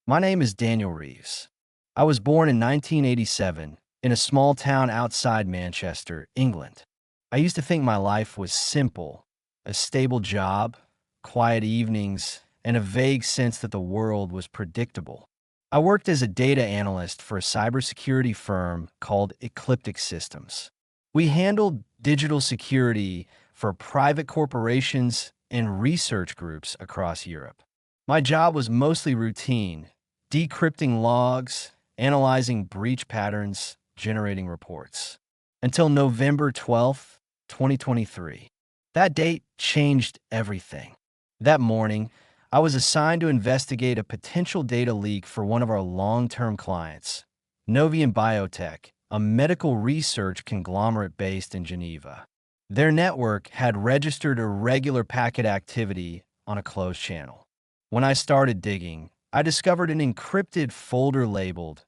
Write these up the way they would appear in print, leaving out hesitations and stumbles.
My name is Daniel Reeves. I was born in 1987 in a small town outside Manchester, England. I used to think my life was simple: a stable job, quiet evenings, and a vague sense that the world was predictable. I worked as a data analyst for a cybersecurity firm called Ecliptic Systems. We handled digital security for private corporations and research groups across Europe. My job was mostly routine: decrypting logs, analyzing breach patterns, generating reports. Until November 12th, 2023. That date changed everything. That morning, I was assigned to investigate a potential data leak for one of our long-term clients, Novian Biotech, a medical research conglomerate based in Geneva. Their network had registered irregular packet activity on a closed channel. When I started digging, I discovered an encrypted folder labeled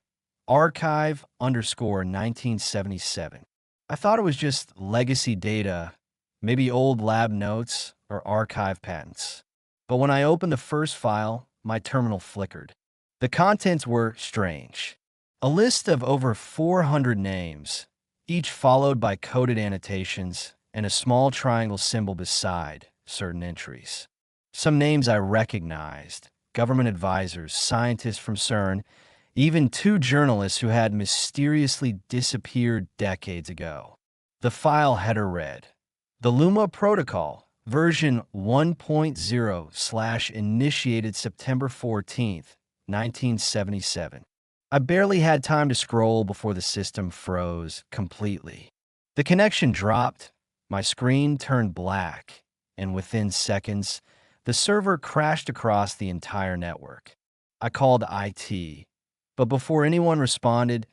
archive_1977. I thought it was just legacy data, maybe old lab notes or archive patents. But when I opened the first file, my terminal flickered. The contents were strange. A list of over 400 names, each followed by coded annotations and a small triangle symbol beside certain entries. Some names I recognized: government advisors, scientists from CERN, even two journalists who had mysteriously disappeared decades ago. The file header read, "The Luma Protocol, version 1.0/initiated September 14th, 1977. I barely had time to scroll before the system froze completely. The connection dropped, my screen turned black, and within seconds, the server crashed across the entire network. I called IT, but before anyone responded,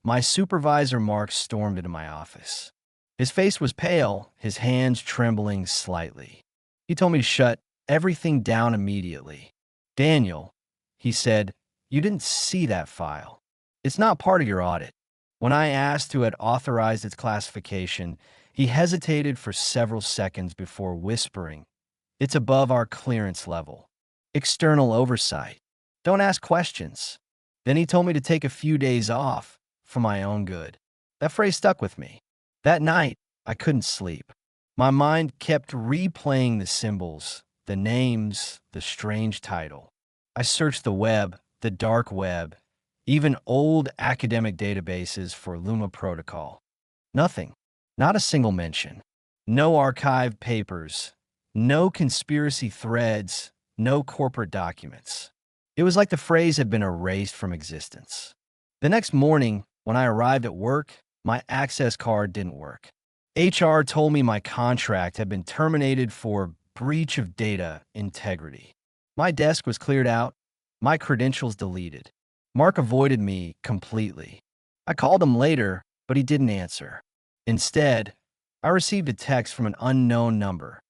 my supervisor Mark stormed into my office. His face was pale, his hands trembling slightly. He told me to shut everything down immediately. "Daniel," he said, "you didn't see that file. It's not part of your audit." When I asked who had authorized its classification, he hesitated for several seconds before whispering, "It's above our clearance level. External oversight. Don't ask questions." Then he told me to take a few days off for my own good. That phrase stuck with me. That night, I couldn't sleep. My mind kept replaying the symbols, the names, the strange title. I searched the web, the dark web, even old academic databases for Luma Protocol. Nothing. Not a single mention. No archived papers. No conspiracy threads. No corporate documents. It was like the phrase had been erased from existence. The next morning, when I arrived at work, my access card didn't work. HR told me my contract had been terminated for breach of data integrity. My desk was cleared out, my credentials deleted. Mark avoided me completely. I called him later, but he didn't answer. Instead, I received a text from an unknown number.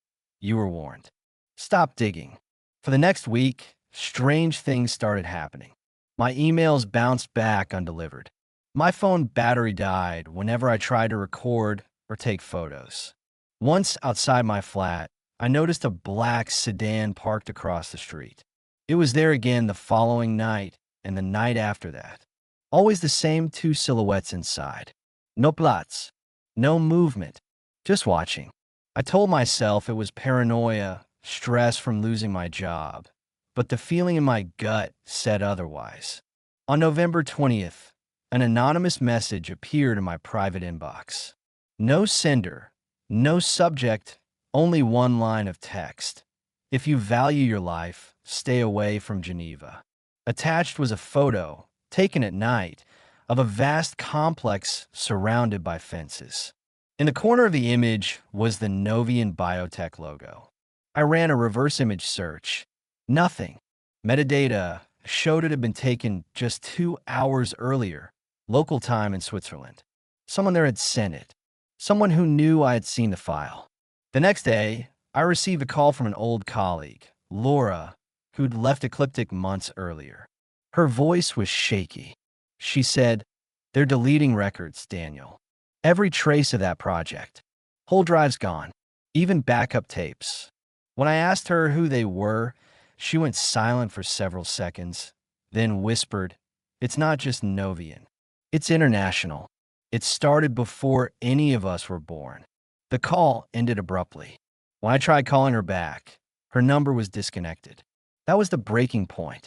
"You were warned. Stop digging." For the next week, strange things started happening. My emails bounced back undelivered. My phone battery died whenever I tried to record or take photos. Once outside my flat, I noticed a black sedan parked across the street. It was there again the following night and the night after that. Always the same two silhouettes inside. No Platz, no movement, just watching. I told myself it was paranoia, stress from losing my job, but the feeling in my gut said otherwise. On November 20th, an anonymous message appeared in my private inbox. No sender, no subject, only one line of text: "If you value your life, stay away from Geneva." Attached was a photo, taken at night, of a vast complex surrounded by fences. In the corner of the image was the Novian Biotech logo. I ran a reverse image search. Nothing. Metadata showed it had been taken just 2 hours earlier, local time in Switzerland. Someone there had sent it. Someone who knew I had seen the file. The next day, I received a call from an old colleague, Laura, who'd left Ecliptic months earlier. Her voice was shaky. She said, "They're deleting records, Daniel. Every trace of that project. Whole drive's gone. Even backup tapes." When I asked her who they were, she went silent for several seconds. then whispered, "It's not just Novian. It's international. It started before any of us were born." The call ended abruptly. When I tried calling her back, her number was disconnected. That was the breaking point.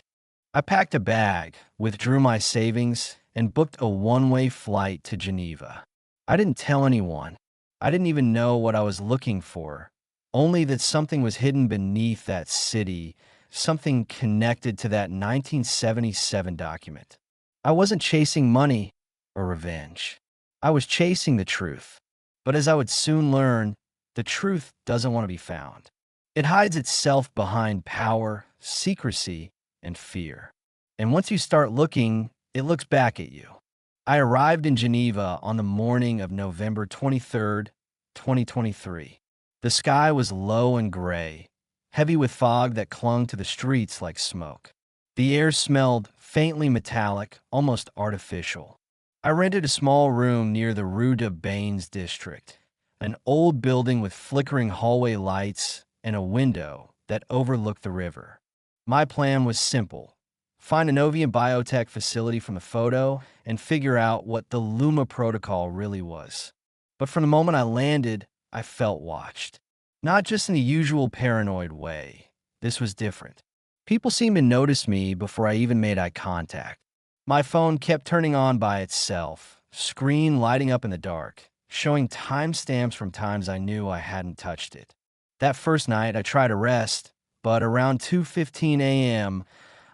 I packed a bag, withdrew my savings, and booked a one-way flight to Geneva. I didn't tell anyone. I didn't even know what I was looking for, only that something was hidden beneath that city, something connected to that 1977 document. I wasn't chasing money or revenge. I was chasing the truth. But as I would soon learn, the truth doesn't want to be found. It hides itself behind power, secrecy, and fear. And once you start looking, it looks back at you. I arrived in Geneva on the morning of November 23rd, 2023. The sky was low and gray, heavy with fog that clung to the streets like smoke. The air smelled faintly metallic, almost artificial. I rented a small room near the Rue de Bains district, an old building with flickering hallway lights and a window that overlooked the river. My plan was simple: find a Novian biotech facility from the photo and figure out what the Luma protocol really was. But from the moment I landed, I felt watched. Not just in the usual paranoid way. This was different. People seemed to notice me before I even made eye contact. My phone kept turning on by itself, screen lighting up in the dark, showing timestamps from times I knew I hadn't touched it. That first night, I tried to rest, but around 2:15 a.m.,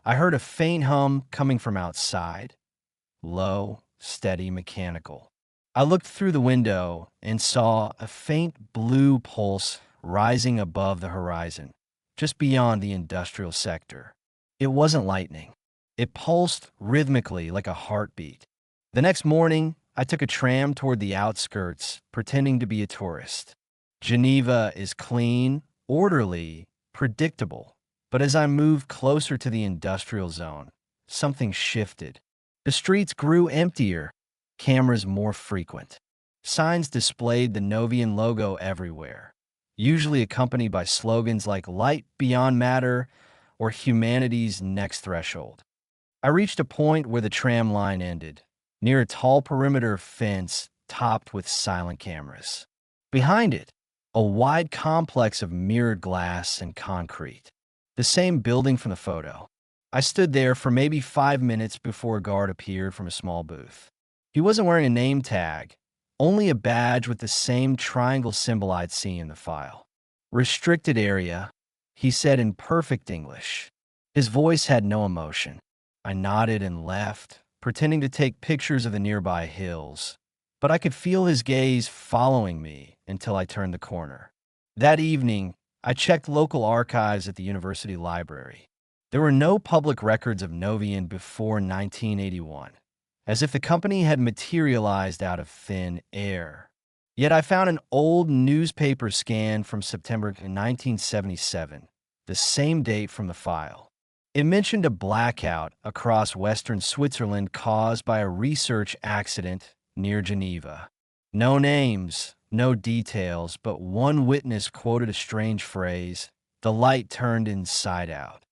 I heard a faint hum coming from outside. Low, steady, mechanical. I looked through the window and saw a faint blue pulse rising above the horizon, just beyond the industrial sector. It wasn't lightning. It pulsed rhythmically like a heartbeat. The next morning, I took a tram toward the outskirts, pretending to be a tourist. Geneva is clean, orderly, predictable. But as I moved closer to the industrial zone, something shifted. The streets grew emptier, cameras more frequent. Signs displayed the Novian logo everywhere, usually accompanied by slogans like "Light Beyond Matter" or "Humanity's Next Threshold." I reached a point where the tram line ended, near a tall perimeter fence topped with silent cameras. Behind it, a wide complex of mirrored glass and concrete. The same building from the photo. I stood there for maybe 5 minutes before a guard appeared from a small booth. He wasn't wearing a name tag, only a badge with the same triangle symbol I'd seen in the file. "Restricted area," he said in perfect English. His voice had no emotion. I nodded and left, pretending to take pictures of the nearby hills. But I could feel his gaze following me until I turned the corner. That evening, I checked local archives at the university library. There were no public records of Novian before 1981, as if the company had materialized out of thin air. Yet I found an old newspaper scan from September 1977, the same date from the file. It mentioned a blackout across western Switzerland caused by a research accident near Geneva. No names, no details, but one witness quoted a strange phrase: "The light turned inside out."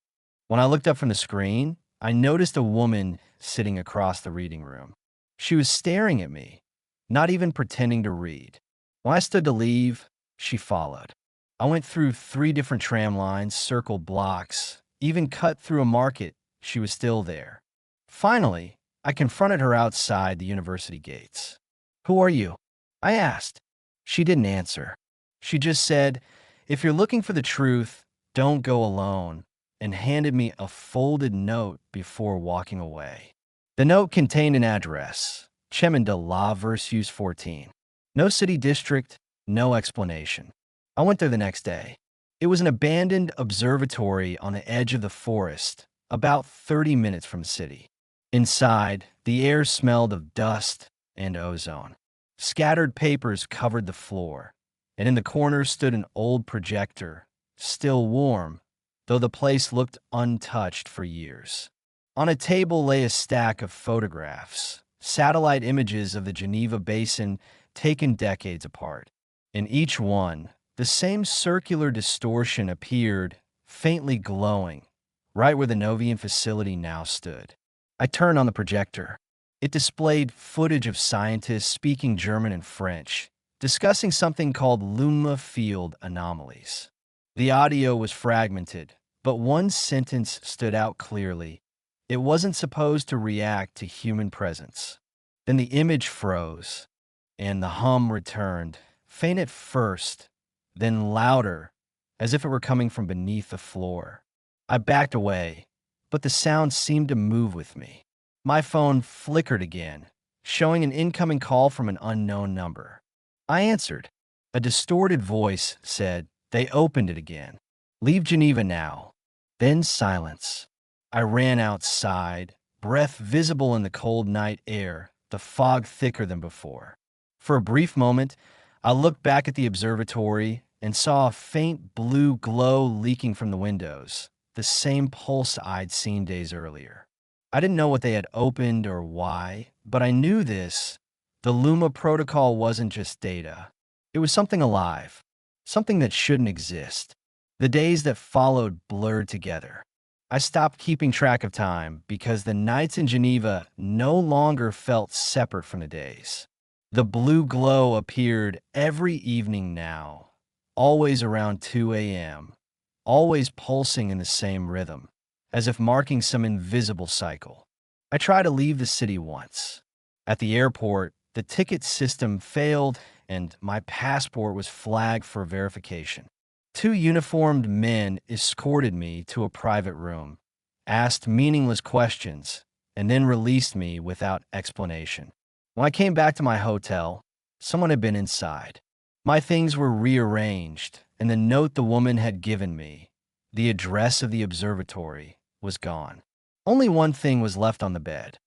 When I looked up from the screen, I noticed a woman sitting across the reading room. She was staring at me, not even pretending to read. When I stood to leave, she followed. I went through 3 different tram lines, circled blocks, even cut through a market. She was still there. Finally, I confronted her outside the university gates. "Who are you?" I asked. She didn't answer. She just said, "If you're looking for the truth, don't go alone," and handed me a folded note before walking away. The note contained an address, Chemin de la Versus 14. No city district, no explanation. I went there the next day. It was an abandoned observatory on the edge of the forest, about 30 minutes from the city. Inside, the air smelled of dust and ozone. Scattered papers covered the floor, and in the corner stood an old projector, still warm, though the place looked untouched for years. On a table lay a stack of photographs, satellite images of the Geneva basin taken decades apart. In each one, the same circular distortion appeared, faintly glowing, right where the Novian facility now stood. I turned on the projector. It displayed footage of scientists speaking German and French, discussing something called Luma field anomalies. The audio was fragmented, but one sentence stood out clearly. It wasn't supposed to react to human presence. Then the image froze, and the hum returned, faint at first, then louder, as if it were coming from beneath the floor. I backed away, but the sound seemed to move with me. My phone flickered again, showing an incoming call from an unknown number. I answered. A distorted voice said, "They opened it again. Leave Geneva now." Then silence. I ran outside, breath visible in the cold night air, the fog thicker than before. For a brief moment, I looked back at the observatory and saw a faint blue glow leaking from the windows, the same pulse I'd seen days earlier. I didn't know what they had opened or why, but I knew this. The Luma protocol wasn't just data. It was something alive, something that shouldn't exist. The days that followed blurred together. I stopped keeping track of time because the nights in Geneva no longer felt separate from the days. The blue glow appeared every evening now, always around 2 a.m., always pulsing in the same rhythm, as if marking some invisible cycle. I tried to leave the city once. At the airport, the ticket system failed and my passport was flagged for verification. Two uniformed men escorted me to a private room, asked meaningless questions, and then released me without explanation. When I came back to my hotel, someone had been inside. My things were rearranged, and the note the woman had given me, the address of the observatory, was gone. Only one thing was left on the bed,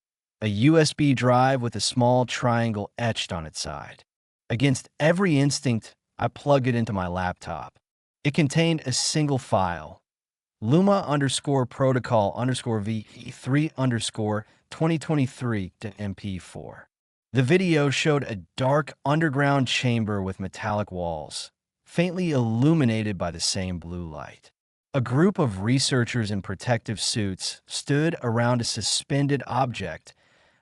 a USB drive with a small triangle etched on its side. Against every instinct, I plugged it into my laptop. It contained a single file, Luma_protocol_V3_2023 to MP4. The video showed a dark underground chamber with metallic walls, faintly illuminated by the same blue light. A group of researchers in protective suits stood around a suspended object,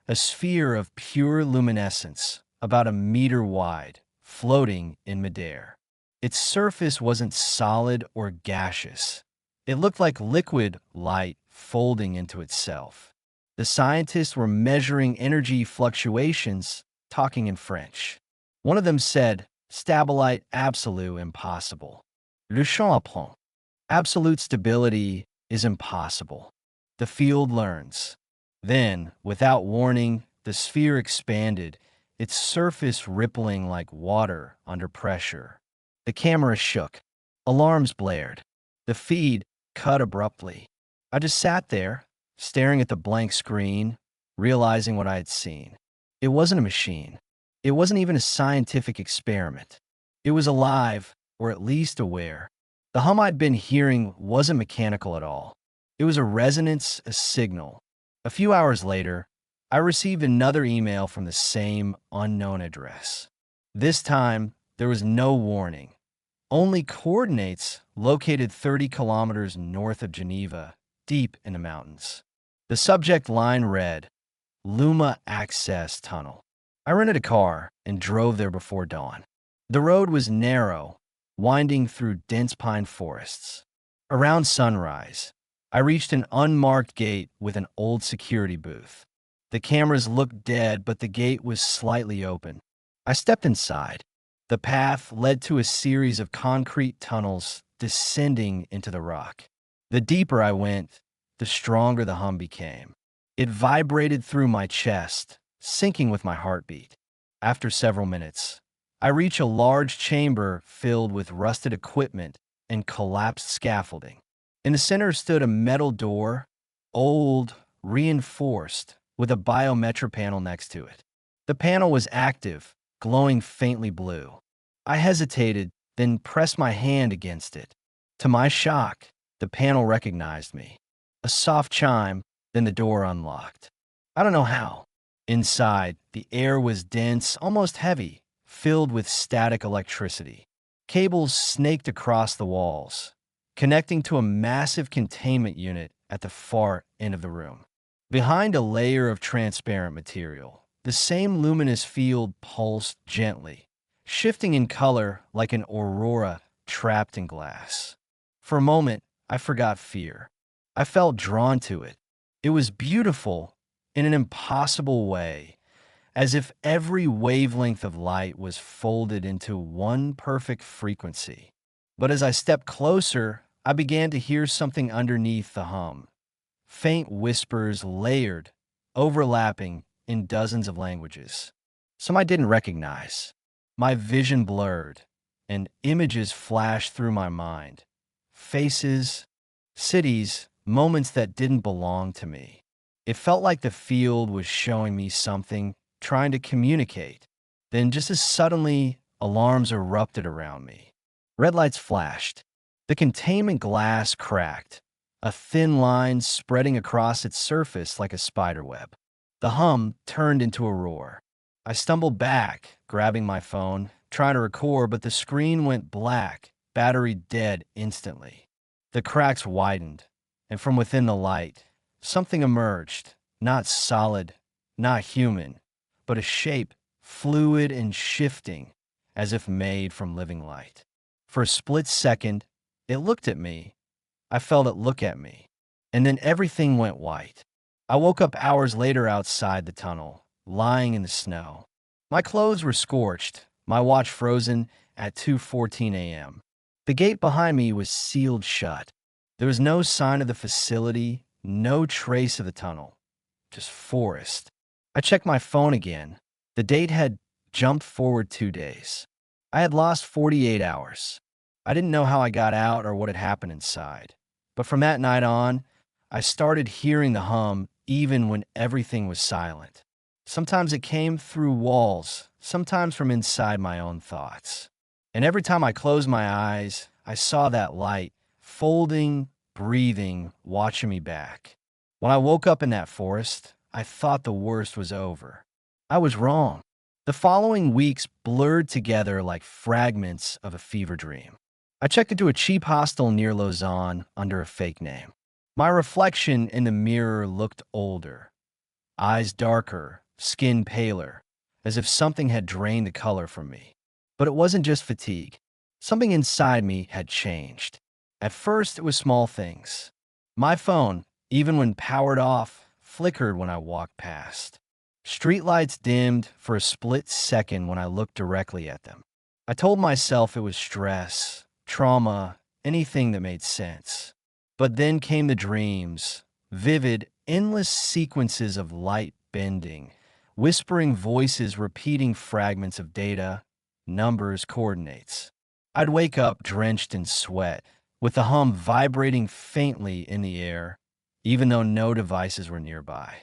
a sphere of pure luminescence, about a meter wide, floating in midair. Its surface wasn't solid or gaseous. It looked like liquid light folding into itself. The scientists were measuring energy fluctuations, talking in French. One of them said, "Stabilite absolute impossible. Le champ apprend. Absolute stability is impossible. The field learns." Then, without warning, the sphere expanded, its surface rippling like water under pressure. The camera shook. Alarms blared. The feed cut abruptly. I just sat there, staring at the blank screen, realizing what I had seen. It wasn't a machine. It wasn't even a scientific experiment. It was alive, or at least aware. The hum I'd been hearing wasn't mechanical at all. It was a resonance, a signal. A few hours later, I received another email from the same unknown address. This time, there was no warning, only coordinates located 30 kilometers north of Geneva, deep in the mountains. The subject line read, Luma Access Tunnel. I rented a car and drove there before dawn. The road was narrow, winding through dense pine forests. Around sunrise, I reached an unmarked gate with an old security booth. The cameras looked dead, but the gate was slightly open. I stepped inside. The path led to a series of concrete tunnels descending into the rock. The deeper I went, the stronger the hum became. It vibrated through my chest, syncing with my heartbeat. After several minutes, I reached a large chamber filled with rusted equipment and collapsed scaffolding. In the center stood a metal door, old, reinforced, with a biometric panel next to it. The panel was active, glowing faintly blue. I hesitated, then pressed my hand against it. To my shock, the panel recognized me. A soft chime, then the door unlocked. I don't know how. Inside, the air was dense, almost heavy, filled with static electricity. Cables snaked across the walls, connecting to a massive containment unit at the far end of the room. Behind a layer of transparent material, the same luminous field pulsed gently, shifting in color like an aurora trapped in glass. For a moment, I forgot fear. I felt drawn to it. It was beautiful in an impossible way, as if every wavelength of light was folded into one perfect frequency. But as I stepped closer, I began to hear something underneath the hum. Faint whispers layered, overlapping in dozens of languages. Some I didn't recognize. My vision blurred, and images flashed through my mind. Faces, cities, moments that didn't belong to me. It felt like the field was showing me something, trying to communicate. Then just as suddenly, alarms erupted around me. Red lights flashed. The containment glass cracked, a thin line spreading across its surface like a spiderweb. The hum turned into a roar. I stumbled back, grabbing my phone, trying to record, but the screen went black, battery dead instantly. The cracks widened, and from within the light, something emerged, not solid, not human, but a shape, fluid and shifting, as if made from living light. For a split second, it looked at me. I felt it look at me. And then everything went white. I woke up hours later outside the tunnel, lying in the snow. My clothes were scorched, my watch frozen at 2:14 a.m. The gate behind me was sealed shut. There was no sign of the facility, no trace of the tunnel, just forest. I checked my phone again. The date had jumped forward 2 days. I had lost 48 hours. I didn't know how I got out or what had happened inside. But from that night on, I started hearing the hum even when everything was silent. Sometimes it came through walls, sometimes from inside my own thoughts. And every time I closed my eyes, I saw that light, folding, breathing, watching me back. When I woke up in that forest, I thought the worst was over. I was wrong. The following weeks blurred together like fragments of a fever dream. I checked into a cheap hostel near Lausanne under a fake name. My reflection in the mirror looked older, eyes darker, skin paler, as if something had drained the color from me. But it wasn't just fatigue. Something inside me had changed. At first, it was small things. My phone, even when powered off, flickered when I walked past. Streetlights dimmed for a split second when I looked directly at them. I told myself it was stress, trauma, anything that made sense. But then came the dreams, vivid, endless sequences of light bending, whispering voices repeating fragments of data, numbers, coordinates. I'd wake up drenched in sweat, with the hum vibrating faintly in the air, even though no devices were nearby.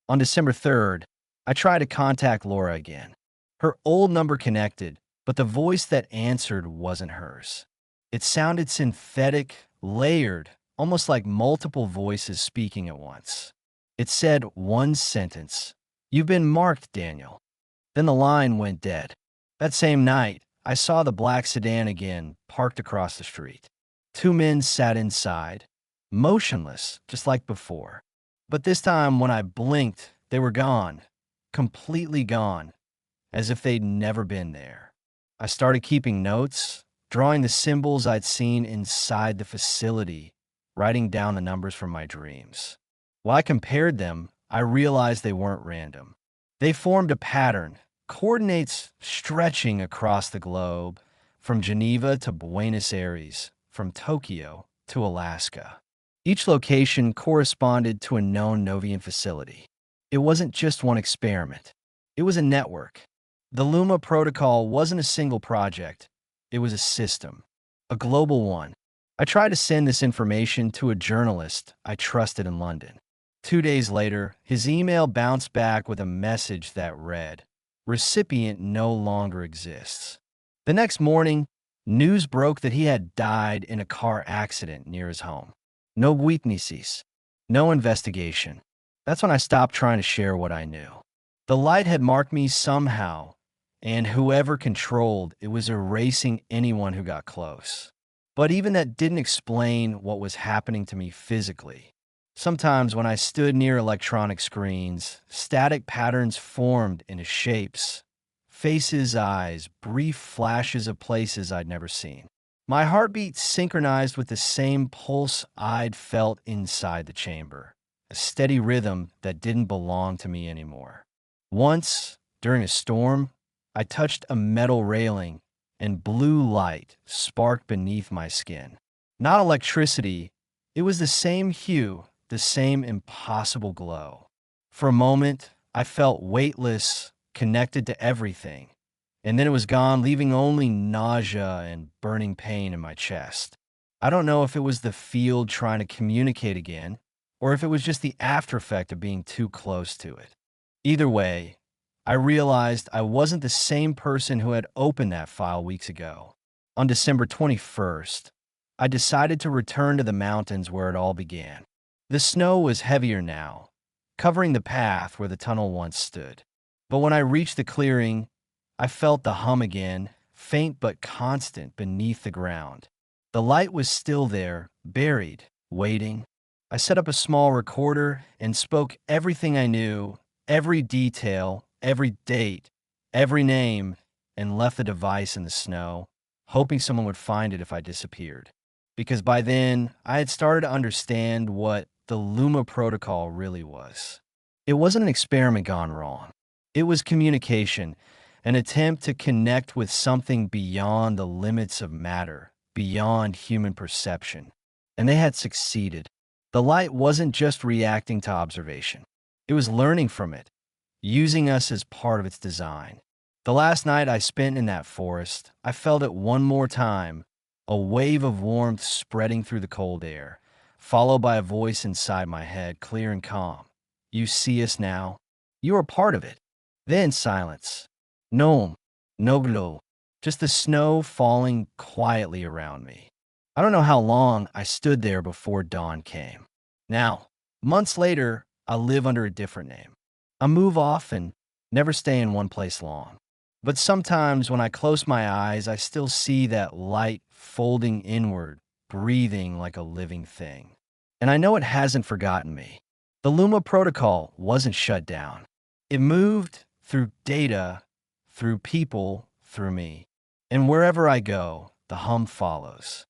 On December 3rd, I tried to contact Laura again. Her old number connected, but the voice that answered wasn't hers. It sounded synthetic, layered, almost like multiple voices speaking at once. It said one sentence, "You've been marked, Daniel." Then the line went dead. That same night, I saw the black sedan again, parked across the street. 2 men sat inside, motionless, just like before. But this time, when I blinked, they were gone, completely gone, as if they'd never been there. I started keeping notes, drawing the symbols I'd seen inside the facility, writing down the numbers from my dreams. While I compared them, I realized they weren't random. They formed a pattern, coordinates stretching across the globe, from Geneva to Buenos Aires, from Tokyo to Alaska. Each location corresponded to a known Novian facility. It wasn't just one experiment. It was a network. The Luma protocol wasn't a single project. It was a system, a global one. I tried to send this information to a journalist I trusted in London. 2 days later, his email bounced back with a message that read, "Recipient no longer exists." The next morning, news broke that he had died in a car accident near his home. No witnesses, no investigation. That's when I stopped trying to share what I knew. The light had marked me somehow, and whoever controlled it was erasing anyone who got close. But even that didn't explain what was happening to me physically. Sometimes when I stood near electronic screens, static patterns formed into shapes, faces, eyes, brief flashes of places I'd never seen. My heartbeat synchronized with the same pulse I'd felt inside the chamber, a steady rhythm that didn't belong to me anymore. Once, during a storm, I touched a metal railing and blue light sparked beneath my skin. Not electricity, it was the same hue, the same impossible glow. For a moment, I felt weightless, connected to everything, and then it was gone, leaving only nausea and burning pain in my chest. I don't know if it was the field trying to communicate again, or if it was just the after effect of being too close to it. Either way, I realized I wasn't the same person who had opened that file weeks ago. On December 21st, I decided to return to the mountains where it all began. The snow was heavier now, covering the path where the tunnel once stood. But when I reached the clearing, I felt the hum again, faint but constant beneath the ground. The light was still there, buried, waiting. I set up a small recorder and spoke everything I knew, every detail, every date, every name, and left the device in the snow, hoping someone would find it if I disappeared. Because by then, I had started to understand what the Luma protocol really was. It wasn't an experiment gone wrong. It was communication, an attempt to connect with something beyond the limits of matter, beyond human perception. And they had succeeded. The light wasn't just reacting to observation. It was learning from it, using us as part of its design. The last night I spent in that forest, I felt it one more time, a wave of warmth spreading through the cold air, followed by a voice inside my head, clear and calm. You see us now. You are part of it. Then silence. No, no glow. Just the snow falling quietly around me. I don't know how long I stood there before dawn came. Now, months later, I live under a different name. I move often, never stay in one place long. But sometimes when I close my eyes, I still see that light folding inward, breathing like a living thing. And I know it hasn't forgotten me. The Luma protocol wasn't shut down. It moved through data, through people, through me. And wherever I go, the hum follows.